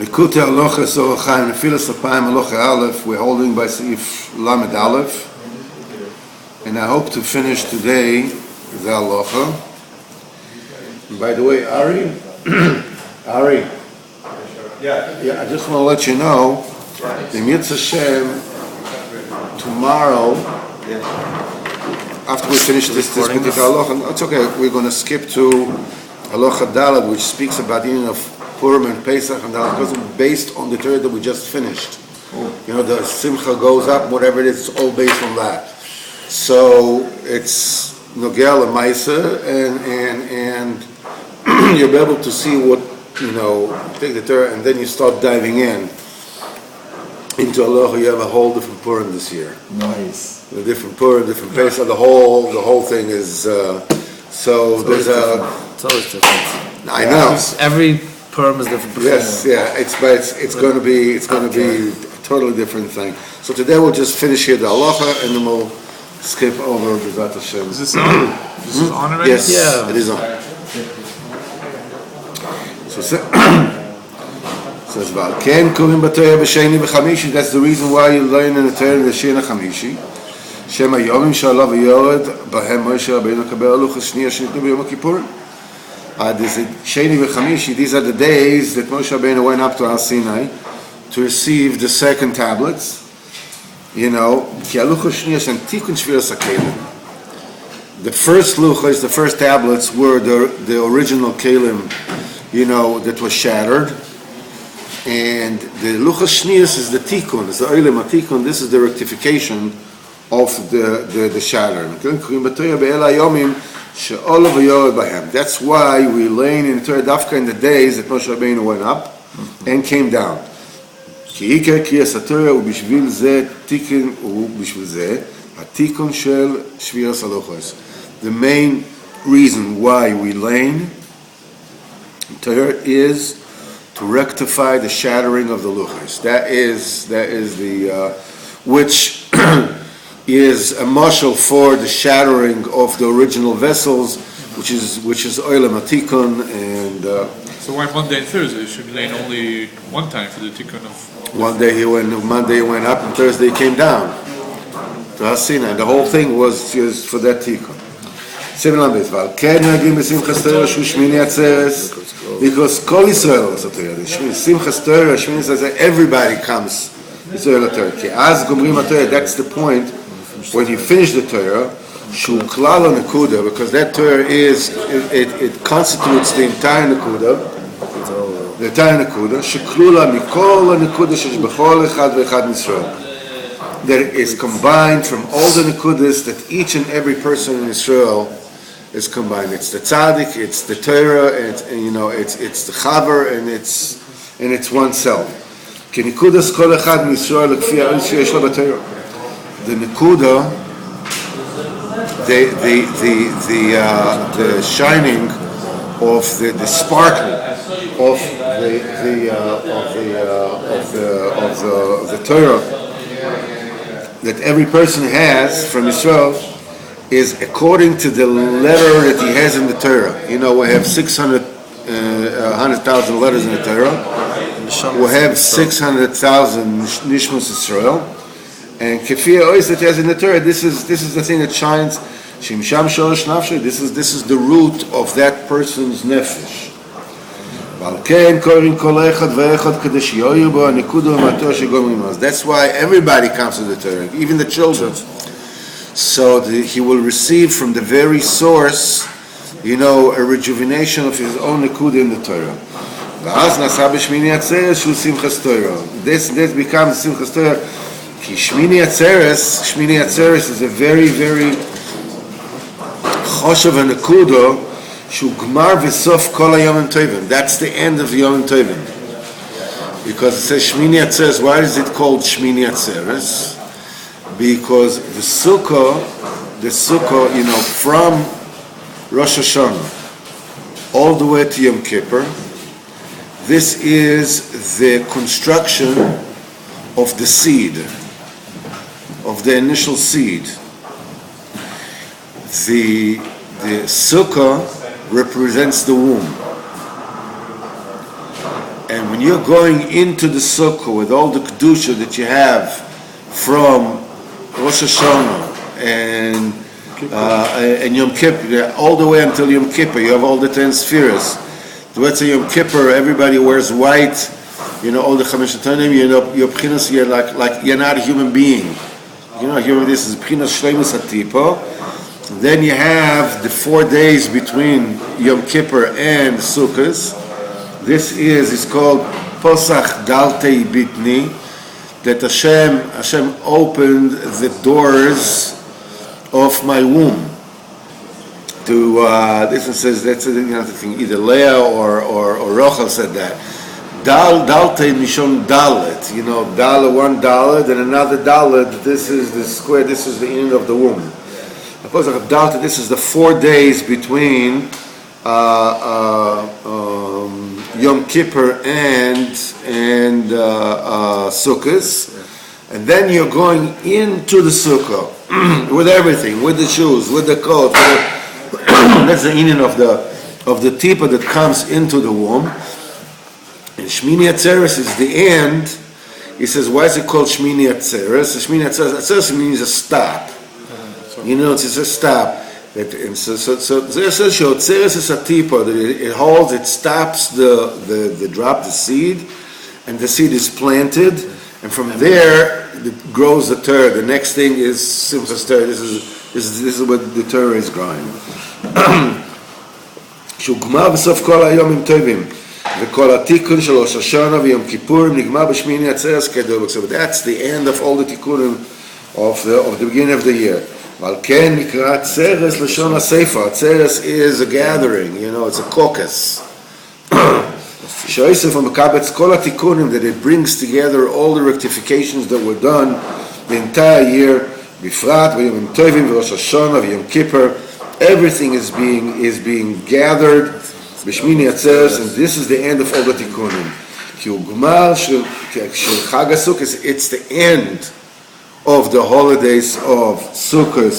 Likutei Halacha Zohar Chaim Nefilas Apayim Halacha Aleph. We're holding by Seif Lamed Aleph, and I hope to finish today the Halacha. And by the way, Ari, I just want to let you know, in Yitzhak Hashem, tomorrow, after we finish this particular Halacha, it's okay. We're going to skip to Halacha Dalad, which speaks about the meaning of Purim and Pesach and Dalad, because it's based on the Torah that we just finished. You know, the Simcha goes up, whatever it is, it's all based on that. So it's Nogel and Maisa, and you'll be able to see what, take the Torah, and then you start diving into Allah. You have a whole different Purim this year. Nice. A different Purim, different Pesach. The whole thing is. So there's a. It's always different. I know. Every Purim is different. Yes, yeah. It's going to be a totally different thing. So today we'll just finish here the halacha, and then we'll skip over B'ezrat Hashem. Is this on? This is on already? Yes, yeah. It is on. So says Ken Kurim B'Torah B'Sheni B'Chamishi. That's the reason why you learn in the Torah the Sheni Chamishi. Shem Hayomim Shalav Yored B'Hem Moshe Rabbeinu Kabel Luchas Shniya Shnitnu B'Yom Kippurim. This Sheni B'Chamishi. These are the days that Moshe Rabbeinu went up to Har Sinai to receive the second tablets. Ki Luchas Shniya and Tikun Shviras HaKelim. The first luchas, the first tablets were the original kelim, that was shattered. And the luchas shnius is the tikkun, it's the oilem tikun. This is the rectification of the shattering. That's why we learn in the Torah Dafka in the days that Moshe Rabbeinu went up and came down. The main reason why we learn Torah is to rectify the shattering of the luchos. That is the which is a mashal for the shattering of the original vessels, which is oilem hatikun. And so why Monday and Thursday? Should we learn only one time for the tikkun of? Monday he went up, and Thursday he came down to Har Sinai. The whole thing was for that tikkun. Because Kol Yisrael was a Torah. Simchas Torah, Shmini says that everybody comes Yisrael Torah. That's the point when you finish the Torah, Shu Klal Nekuda, because that Torah it constitutes the entire Nekuda. The entire Nekuda. Sheklula Mikol Nekuda Shesh Bechol Echad Ve'echad Yisrael. That is combined from all the Nekudas that each and every person in Israel is combined. It's the tzaddik, it's the Torah, it's the chaver, and it's oneself. The nekuda, the shining of the sparkle of the Torah that every person has from Israel is according to the letter that he has in the Torah. We have 100,000 letters in the Torah. We have 600,000 Nishmas Israel. And Kefiya Ois that he has in the Torah, this is the thing that shines. Shimsham Shorosh Nafshe, this is the root of that person's nefesh. That's why everybody comes to the Torah, even the children. So he will receive from the very source, a rejuvenation of his own nekuda in the Torah. This becomes Simchas Torah. Shmini Atzeres is a very, very choshev and nekuda. Shugmar v'sof kol hayom tovim. That's the end of Yom Tovim. Because it says Shmini Atzeres. Why is it called Shmini Atzeres? Because the sukkah, from Rosh Hashanah all the way to Yom Kippur, this is the construction of the seed, of the initial seed. The sukkah represents the womb. And when you're going into the sukkah with all the kedusha that you have from Rosh Hashanah and Yom Kippur, all the way until Yom Kippur, you have all the 10 spheres. Let's say Yom Kippur, everybody wears white, all the Chamesh Atanim, you're B'chinas, you're like you're not a human being. This is B'chinas Shleimus HaTipa. Then you have the 4 days between Yom Kippur and Sukkot. This is called Posach Daltei Bitni, that Hashem opened the doors of my womb. This one says, that's the thing, either Leah or Rochel said that. Daltei Mishon Dalet, Dalet, one Dalet, and another Dalet, this is the square, this is the end of the womb. Posach Daltei, this is the 4 days between Yom Kippur and Sukkot, and then you're going into the Sukkah with everything, with the shoes, with the coat. That's the union of the tipa that comes into the womb. And Shmini Atzeres is the end. He says, why is it called Shmini Atzeres? Shmini Atzeres means a stop. It's a stop. And so there says Atzeres is a tipa that it holds, it stops the drop, the seed, and the seed is planted, and from there it grows the Torah. The next thing is Simchas Torah. This is what the Torah is growing. שהוגמר בסוף כל היומים טובים וכל התיקון של ראש השנה ויום כיפורים נגמר בשמיני עצרת כדור. So that's the end of all the tikkunim of the beginning of the year. ועל כן נקרא עצרת לשון הספר. עצרת is a gathering, it's a caucus. שהיוסף המקבץ כל התיקונים, that it brings together all the rectifications that were done the entire year, בפרט ויום טובים וראש השנה ויום כיפור. Everything is being gathered b'shmini atzeres, and this is the end of all the tikkunim. Ki ugmar shel Chag HaSukkos, it's the end of the holidays of Sukkot.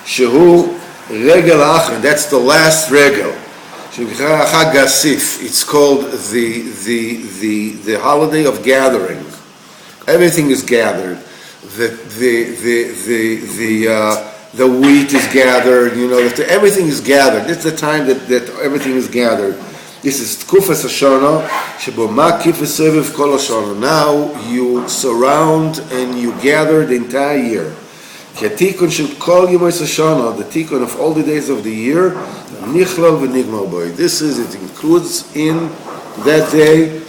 Shehu regel achron, that's the last regel. Chag HaSif, it's called the holiday of gathering. Everything is gathered. The wheat is gathered, everything is gathered. It's the time that everything is gathered. This is Tkufas Hashanah, shebo makif v'seviv kol Hashanah. Now you surround and you gather the entire year. Ki hatikun shel kol yomos Hashanah, the tikun of all the days of the year, nichlal v'nigmar boy. It includes in that day,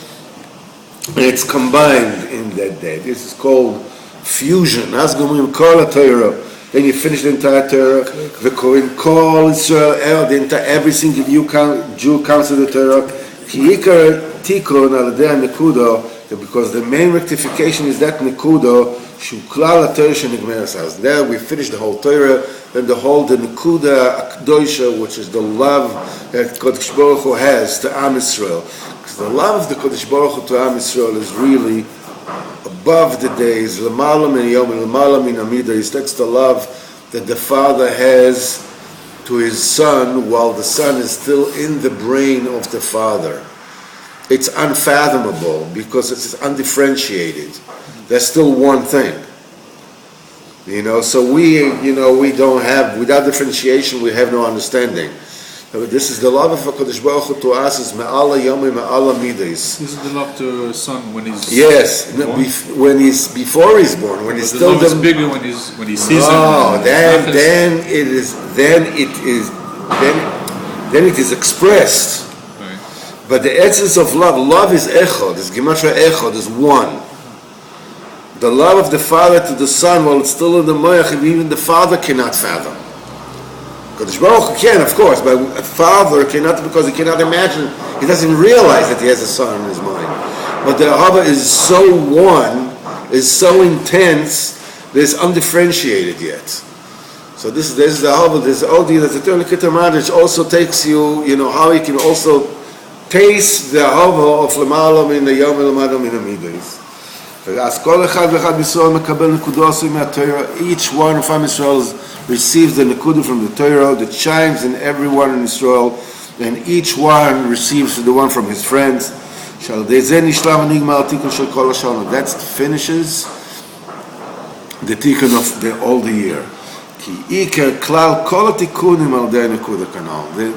and it's combined in that day. This is called fusion. As gomrim kol haTorah. Then you finish the entire Torah. V'korin kol Israel, every single Jew counts to the Torah. Ki ikar tikun al yedei nekuda, because the main rectification is that nekuda shu klal haTorah shenigmeres has. There we finish the whole Torah, then the nekuda akdosha, which is the love that Kodesh Baruch Hu has to Am Yisrael. Because the love of the Kodesh Baruch Hu to Am Yisrael is really above the days, l'mala min yom, l'mala min amidais. That's the love that the father has to his son while the son is still in the brain of the father. It's unfathomable because it's undifferentiated. There's still one thing. So we don't have, without differentiation, we have no understanding. But this is the love of HaKadosh Baruch Hu to us, is me'ala yomi me'ala midas. This is the love to a son when he's born? Before he's born, when he's still the love is bigger when he sees him. No, then it is expressed. Right. But the essence of love is echad, is gematria echad, is one. The love of the father to the son, while it's still in the moyach, even the father cannot fathom. Kodesh Baruch Hu can, of course, but a father cannot, because he cannot imagine, he doesn't realize that he has a son in his mind. But the Ahava is so one, is so intense, that it's undifferentiated yet. So this is the Ahava, there's all the Likutei Moharan, which also takes you, how you can also taste the Ahava of L'mala min hayom v'L'mala min hamidos. Each one of Am Yisrael receives the nekuda from the Torah that shines in everyone in Israel, and each one receives the one from his friends. That finishes the tikkun of all the year.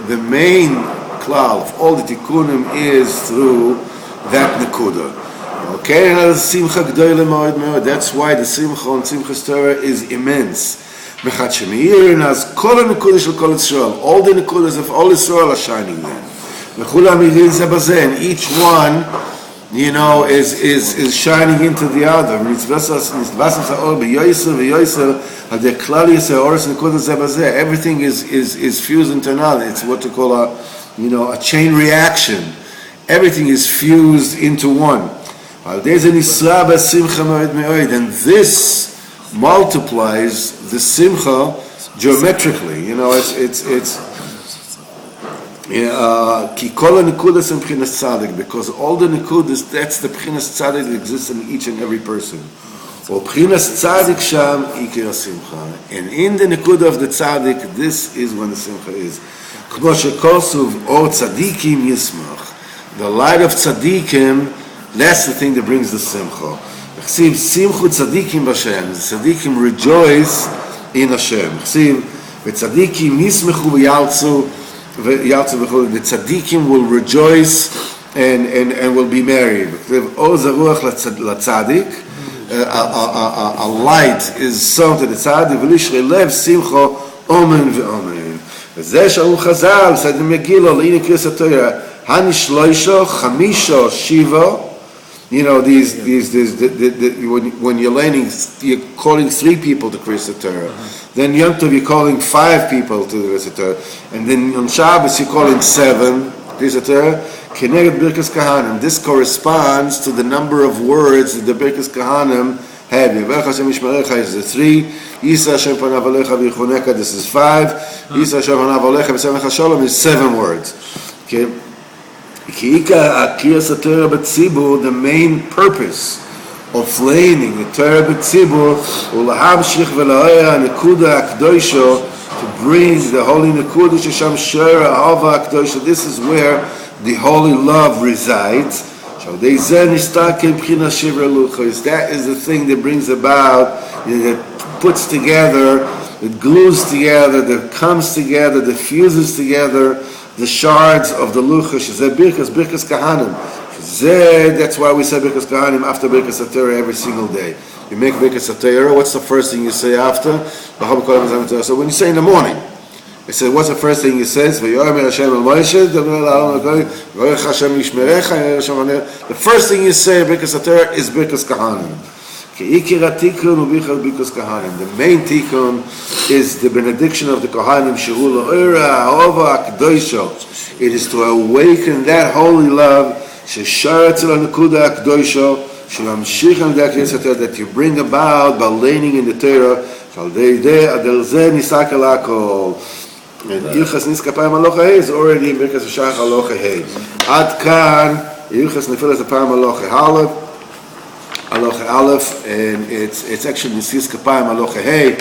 The main klal of all the tikkunim is through that nekuda. Okay, that's why the simcha on Simchas Torah is immense. All the nekudas of all Israel are shining there. And each one, is shining into the other. Everything is fused into another. It's what you call a chain reaction. Everything is fused into one. And this multiplies the simcha geometrically. Because all the nekudas, that's the b'chinas tzaddik that exists in each and every person. And in the nekuda of the tzaddik, this is when the simcha is. The light of tzaddikim, that's the thing that brings the simcha. The tzaddikim rejoice in Hashem. The tzaddikim will rejoice and will be merry. A light is sown to the tzaddik. וזה שאמרו חז"ל, בסדר מגילה, לעניין קריאת התורה, הנשלושה, חמישה, שבעה. When you're learning, you're calling 3 people to Kriyas Torah. Then Yom Tov, you're calling 5 people to Kriyas Torah. And then on Shabbos, you're calling 7 Kriyas Torah. Keneged Birkas Kohanim. This corresponds to the number of words that the Birkas Kohanim have. Yevarech Hashem Yishmerecha is the 3. Yisa Hashem Panav Alecha V'Yichuneka, this is 5. Yisa Hashem Panav Alecha V'Semecha Shalom is 7 words. Okay. The main purpose of learning the Torah b'tzibur to bring the holy nekuda shesham shara ahava akdosha. This is where the holy love resides. That is the thing that brings about, that puts together, that glues together, that comes together, that fuses together the shards of the luchos. Birkas Kohanim. That's why we say Birkas Kohanim after Birkas Torah every single day. You make Birkas Torah, what's the first thing you say after? So when you say in the morning, it says, what's the first thing you say? The first thing you say Birkas Torah is Birkas Kohanim. The main tikkun is the benediction of the Kohanim. It is to awaken that holy love that you bring about by learning in the Torah. And Ilchas Nis Kapayim Aloha Hei is already in Birkas Shach Aloha Hei. Ad Kan Ilchas Nefilas Kapayim Aloha Aleph. Aloha Aleph, and it's actually Nisis Kapayim Aloha Hei,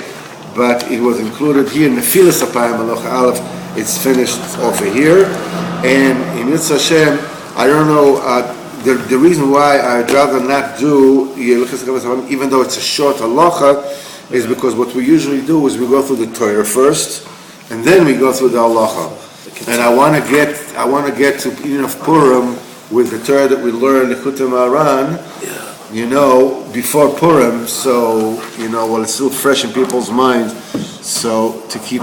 but it was included here. Nefilas Kapayim Aloha Aleph. It's finished over here, and in Yitzhak Hashem, I don't know. The reason why I'd rather not do Ilchas Kapayim, even though it's a short halacha, is because what we usually do is we go through the Torah first, and then we go through the halacha. And I want to get to of Purim with the Torah that we learned Likutei Maran. Before Purim, so, while it's still fresh in people's minds, so to keep it